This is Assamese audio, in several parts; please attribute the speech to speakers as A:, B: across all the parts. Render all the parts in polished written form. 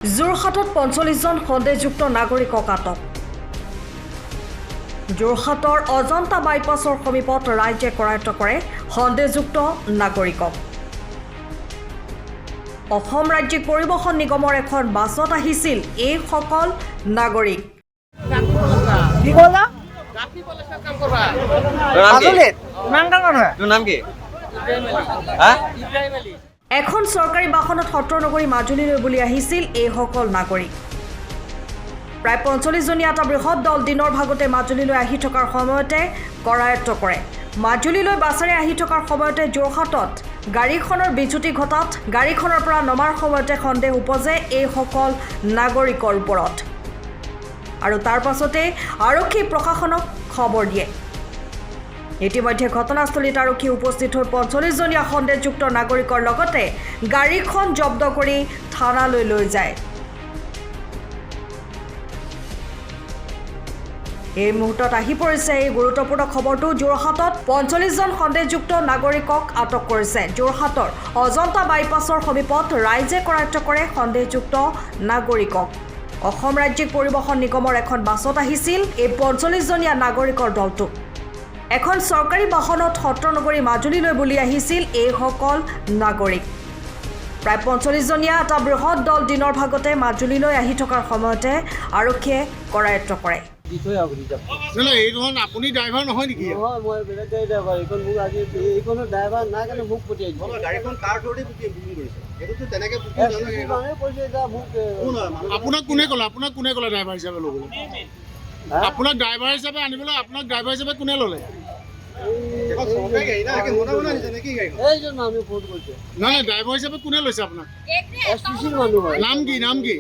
A: যোৰহাটত ৪৫ জন সন্দেহযুক্ত নাগৰিকক আটক। যোৰহাটৰ অজন্তা বাইপাছৰ সমীপত ৰাইজে কৰায়ত্ব কৰে সন্দেহযুক্ত নাগৰিকক। অসম ৰাজ্যিক পৰিবহণ নিগমৰ এখন বাছত আহিছিল এইসকল নাগৰিক।
B: কি ক'লা?
A: এখন চৰকাৰী বাহনত সত্ৰনগৰী মাজুলীলৈ বুলি আহিছিল এইসকল নাগৰিক। প্ৰায় ৪৫ জনীয়া এটা বৃহৎ দল দিনৰ ভাগতে মাজুলীলৈ আহি থকাৰ সময়তে কৰায়ত্ব কৰে। মাজুলীলৈ বাছেৰে আহি থকাৰ সময়তে যোৰহাটত গাড়ীখনৰ বিজুতি ঘটাত গাড়ীখনৰ পৰা নমাৰ সময়তে সন্দেহ উপজে এইসকল নাগৰিকৰ ওপৰত আৰু তাৰ পাছতে আৰক্ষী প্ৰশাসনক খবৰ দিয়ে। ইতিমধ্যে ঘটনাস্থলীত আৰক্ষী উপস্থিত হৈ ৪৫ জনীয়া সন্দেহযুক্ত নাগৰিকৰ লগতে গাড়ীখন জব্দ কৰি থানালৈ লৈ যায়। এই মুহূৰ্তত আহি পৰিছে এই গুৰুত্বপূৰ্ণ খবৰটো। যোৰহাটত ৪৫ জন সন্দেহযুক্ত নাগৰিকক আটক কৰিছে। যোৰহাটৰ অজন্তা বাইপাছৰ সমীপত ৰাইজে কৰায়ত্ব কৰে সন্দেহযুক্ত নাগৰিকক। অসম ৰাজ্যিক পৰিবহণ নিগমৰ এখন বাছত আহিছিল এই ৪৫ জনীয়া নাগৰিকৰ দলটো। এখন চৰকাৰী বাহনত সত্ৰনগৰী মাজুলীলৈ বুলি আহিছিল এইসকল নাগৰিক। প্ৰায় ৪৫ জনীয়া এটা বৃহৎ দল দিনৰ ভাগতে মাজুলীলৈ আহি থকাৰ সময়তে আৰক্ষীয়ে কৰায়ত্ব কৰে।
C: আপুনি ড্ৰাইভাৰ নহয় নেকি?
B: নহয়, মই বেলেগ গাড়ী ড্ৰাইভাৰ। এইখন মোক আজি এইখনৰ ড্ৰাইভাৰ নাই কাৰণে মোক পঠিয়াই দিছে।
C: গাড়ীখন কাৰ থ্ৰুদি বুকিং কৰিছে? এইটোতো তেনেকে আপোনাক কোনে ক'লে? আপোনাক কোনে ক'লে ড্ৰাইভাৰ হিচাপে ল'বলৈ? আপোনাক ড্ৰাইভাৰ হিচাপে আনিবলৈ আপোনাক ড্ৰাইভাৰ হিচাপে কোনে ল'লে?
B: এইজন মানুহ ফোন কৰিছে।
C: নাই ড্ৰাইভাৰ হিচাপে কোনে লৈছে আপোনাক?
B: এছপিচিৰ মানুহ হয়।
C: নাম কি? নাম কি?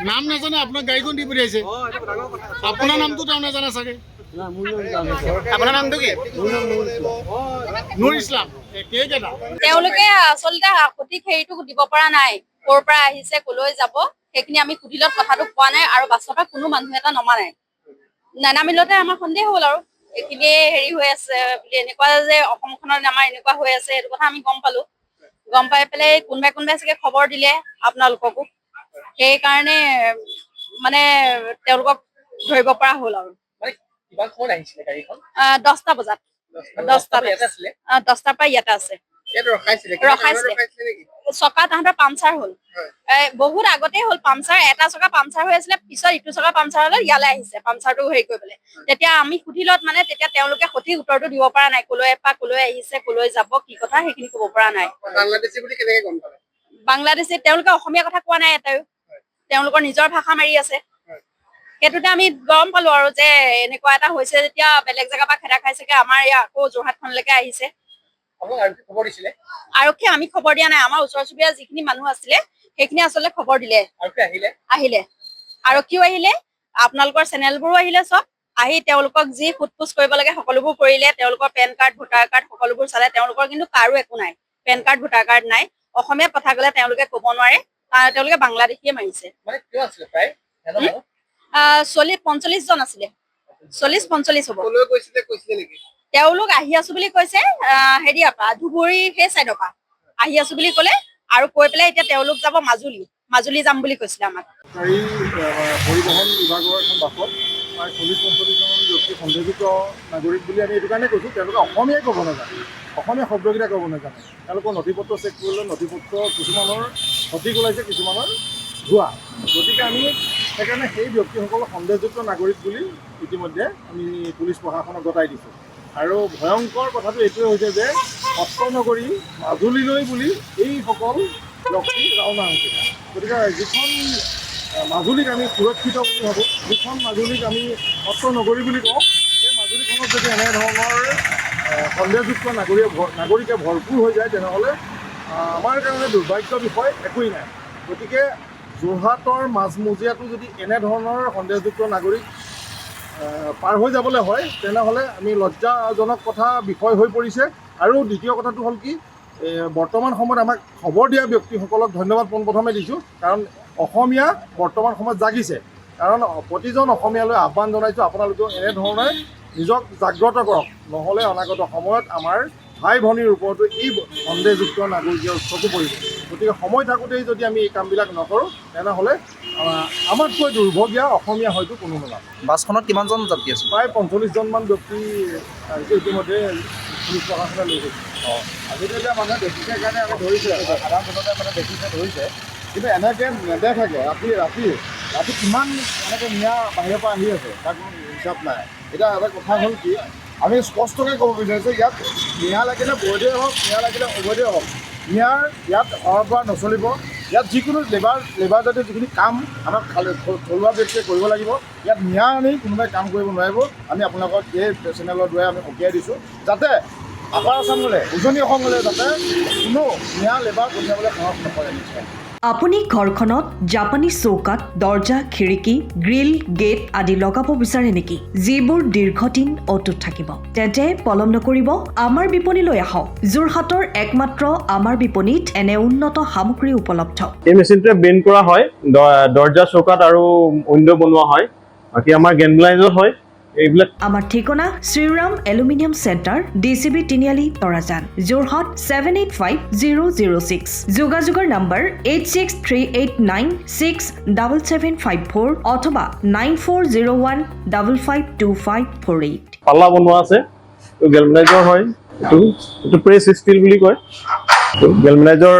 C: নাম নাজানে আপোনাক গাড়ীখন দি পঠিয়াইছে। আপোনাৰ নামটো তেওঁ নাজানে চাগে।
B: না, মোৰ নাম জানে।
C: আপোনাৰ নামটো কি?
B: মোৰ নাম নুৰ ইছলাম।
C: নুৰ ইছলাম। কেইকেইটা?
D: তেওঁলোকে আচলতে সঠিক হেৰিটো দিব পৰা নাই, ক'ৰ পৰা আহিছে, ক'লৈ যাব সেইখিনি আমি সুধিলত কথাটো পোৱা নাই আৰু বাছৰ পৰা কোনো মানুহ এটা নমা নাই। নানামিলতে আমাৰ সন্দেহ হ'ল আৰু এইখিনিয়ে হেৰি হৈ আছে বুলি, এনেকুৱা যে অসমখনত আমাৰ এনেকুৱা হৈ আছে সেইটো কথা আমি গম পালো। গম পাই পেলাই কোনোবাই চাগে খবৰ দিলে আপোনালোককো, সেইকাৰণে মানে তেওঁলোকক ধৰিব পৰা হ'ল আৰু। 10টা বজাত 10টাৰ পৰা ইয়াতে আছে। ৰখাইছিলে। চকা তাহাঁতৰ পামচাৰ হ'ল। বহুত আগতেই হ'ল পামচাৰ। এটা চকা পামচাৰ হৈ আছিলে, পিছত ইটো চকা পামচাৰ হ'লে ইয়ালৈ আহিছে পামচাৰটো হেৰি কৰি পেলাই। তেতিয়া আমি সুধিলত মানে তেতিয়া তেওঁলোকে সঠিক উত্তৰটো দিব পৰা নাই, ক'লৈ আহিছে, ক'লৈ যাব, কি কথা সেইখিনি ক'ব পৰা নাই।
C: বাংলাদেশী বুলি কেনেকে গম পালে?
D: বাংলাদেশী তেওঁলোকে অসমীয়া কথা কোৱা নাই, এটাও তেওঁলোকৰ নিজৰ ভাষা মাৰি আছে। সেইটোতে আমি গম পালো আৰু যে এনেকুৱা এটা হৈছে যেতিয়া বেলেগ জেগাৰ পৰা খেদা খাইছেগে, আমাৰ আকৌ যোৰহাটখনলৈকে আহিছে। আৰক্ষী আমি খবৰ দিয়া নাই। আমাৰ ওচৰ চুবুৰীয়া যিখিনি মানুহ আছিলে সেইখিনি আচলতে খবৰ দিলে। আহিলে আৰক্ষীও আহিলে, আপোনালোকৰ চেনেলবোৰো আহিলে, চব আহি তেওঁলোকক যি সোধ-পোছ কৰিব লাগে সকলোবোৰ কৰিলে। তেওঁলোকৰ পেন কাৰ্ড, ভোটাৰ কাৰ্ড সকলোবোৰ চালে। তেওঁলোকৰ কিন্তু কাৰো একো নাই, পেন কাৰ্ড, ভোটাৰ কাৰ্ড নাই। অসমীয়াত কথা ক'লে তেওঁলোকে ক'ব নোৱাৰে, তেওঁলোকে বাংলাদেশীয়ে মাৰিছে। 45 জন আছিলে, 40-45 হ'ব। তেওঁলোক আহি আছো বুলি কৈছে, হেৰিয়াৰ পৰা ধুবুৰী সেই চাইডৰ পৰা আহি আছো বুলি ক'লে আৰু কৈ পেলাই এতিয়া তেওঁলোক যাব মাজুলী যাম বুলি কৈছিলে আমাক।
E: গাড়ী পৰিবহণ বিভাগৰ এখন বাছত প্ৰায় 40-45 জন ব্যক্তি সন্দেহযুক্ত নাগৰিক বুলি আমি এইটো কাৰণে কৈছোঁ। তেওঁলোকে অসমীয়াই ক'ব নাজানে, অসমীয়া শব্দকেইটা ক'ব নাজানে। তেওঁলোকৰ নথি পত্ৰ চেক কৰিলে নথি পত্ৰ কিছুমানৰ সঠিক ওলাইছে, কিছুমানৰ ভুৱা। গতিকে আমি সেইকাৰণে সেই ব্যক্তিসকলক সন্দেহযুক্ত নাগৰিক বুলি ইতিমধ্যে আমি পুলিচ প্ৰশাসনক গতাই দিছোঁ। আৰু ভয়ংকৰ কথাটো এইটোৱে হৈছে যে সত্ৰনগৰী মাজুলীলৈ বুলি এইসকল ব্যক্তি ৰাওনা হৈছে। গতিকে যিখন মাজুলীক আমি সুৰক্ষিত বুলি ভাবোঁ, যিখন মাজুলীক আমি সত্ৰনগৰী বুলি কওঁ, সেই মাজুলীখনত যদি এনেধৰণৰ সন্দেহযুক্ত নাগৰিকে ভৰপূৰ হৈ যায় তেনেহ'লে আমাৰ কাৰণে দুৰ্ভাগ্যৰ বিষয় একোৱেই নাই। গতিকে যোৰহাটৰ মাজমজিয়াটো যদি এনেধৰণৰ সন্দেহযুক্ত নাগৰিক পাৰ হৈ যাবলৈ হয় তেনেহ'লে আমি লজ্জাজনক বিষয় হৈ পৰিছে। আৰু দ্বিতীয় কথাটো হ'ল কি, বৰ্তমান সময়ত আমাক খবৰ দিয়া ব্যক্তিসকলক ধন্যবাদ পোনপ্ৰথমে দিছোঁ, কাৰণ অসমীয়া বৰ্তমান সময়ত জাগিছে। কাৰণ প্ৰতিজন অসমীয়ালৈ আহ্বান জনাইছোঁ, আপোনালোকেও এনেধৰণে নিজক জাগ্ৰত কৰক, নহ'লে অনাগত সময়ত আমাৰ ভাই ভনীৰ ওপৰতো এই সন্দেহযুক্ত নাগৰিকৰ চকু পৰিব। গতিকে সময় থাকোঁতেই যদি আমি এই কামবিলাক নকৰোঁ তেনেহ'লে আমাতকৈ দুৰ্ভগীয়া অসমীয়া হয়তো কোনো নোলায়।
F: বাছখনত কিমানজন যাত্ৰী আছিল?
E: প্ৰায় ৪৫জনমান ব্যক্তি ইতিমধ্যে পুলিচ প্ৰশাসনে লৈ গৈছে। আজিকালি মানুহে দেখিছে কাৰণে আমি ধৰিছে, সাধাৰণ জনতাই মানে দেখিছে ধৰিছে, কিন্তু এনেকৈ নেদেখাকৈ ৰাতি কিমান এনেকৈ নিয়া বাহিৰৰ পৰা আহি আছে তাৰ কোনো হিচাপ নাই। এতিয়া এটা কথা হ'ল কি, আমি স্পষ্টকৈ ক'ব বিচাৰিছোঁ, ইয়াত নিয়া লাগিলে বৈধই হওক, নিয়া লাগিলে অবৈধই হওক, নিয়াৰ ইয়াত পৰা নচলিব। ইয়াত যিকোনো লেবাৰ জাতীয় যিখিনি কাম আমাক থলুৱা ব্যক্তিয়ে কৰিব লাগিব। ইয়াত নিয়া আনি কোনোবাই কাম কৰিব নোৱাৰিব। আমি আপোনালোকক এই চেনেলৰ দ্বাৰা আমি সকীয়াই দিছোঁ, যাতে আপাৰ আছামলৈ, উজনি অসমলৈ যাতে কোনো নিয়া লেবাৰ পঠিয়াবলৈ সাহস নকৰে। নিশ্চয়
A: আপুনি ঘৰখনত জাপানী চৌকাত দৰ্জা, খিৰিকী, গ্ৰিল, গেট আদি লগাব বিচাৰে নেকি, যিবোৰ দীৰ্ঘদিন অটুট থাকিব? তেন্তে পলম নকৰিব, আমাৰ বিপণীলৈ আহক। যোৰহাটৰ একমাত্ৰ আমাৰ বিপণীত এনে উন্নত সামগ্ৰী উপলব্ধ।
G: এই মেচিনটোৱে বেণ্ড কৰা হয়, দৰ্জা, চৌকাত আৰু উইণ্ডো বনোৱা হয়। বাকী আমাৰ গেনব্লাইজত হয় এইবিলাক।
A: আমাৰ ঠিকনা শ্ৰীৰাম এলুমিনিয়াম চেণ্টাৰ, DCB তিনিআলি, তৰাজান, যোৰহাট 785006। যোগাযোগৰ নম্বৰ 8638967754 অথবা 9401552548।
G: পাল্লা বনোৱা আছে, এইটো গেলমেনাইজৰ হয়। এইটো প্ৰেছ ষ্টীল বুলি কয়। গেলমেনাইজৰ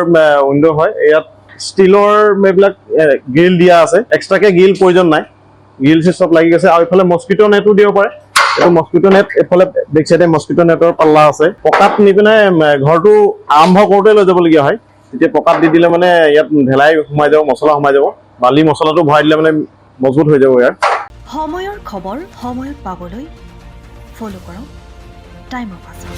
G: উইণ্ডো হয়। ইয়াত ষ্টীলৰ এইবিলাক গ্ৰিল দিয়া আছে, এক্সট্ৰাকৈ গ্ৰিল প্ৰয়োজন নাই। গ্ৰিল চব লাগি গৈছে। আৰু এইফালে মস্কিটো নেটো দিব পাৰে। এইটো মস্কিটো নেট, এইফালে বেক চাইডে মস্কিটো নেটৰ পাল্লা আছে। পকাত নি পিনে ঘৰটো আৰম্ভ কৰোঁতে লৈ যাবলগীয়া হয়। তেতিয়া পকাত দি দিলে মানে ইয়াত ঢেলাই সোমাই যাব, মছলা সোমাই যাব। বালি মছলাটো ভৰাই দিলে মানে মজবুত হৈ যাব। ইয়াৰ
A: সময়ৰ খবৰ সময়ত পাবলৈ ফ'ল' কৰক টাইম অফ আছাম।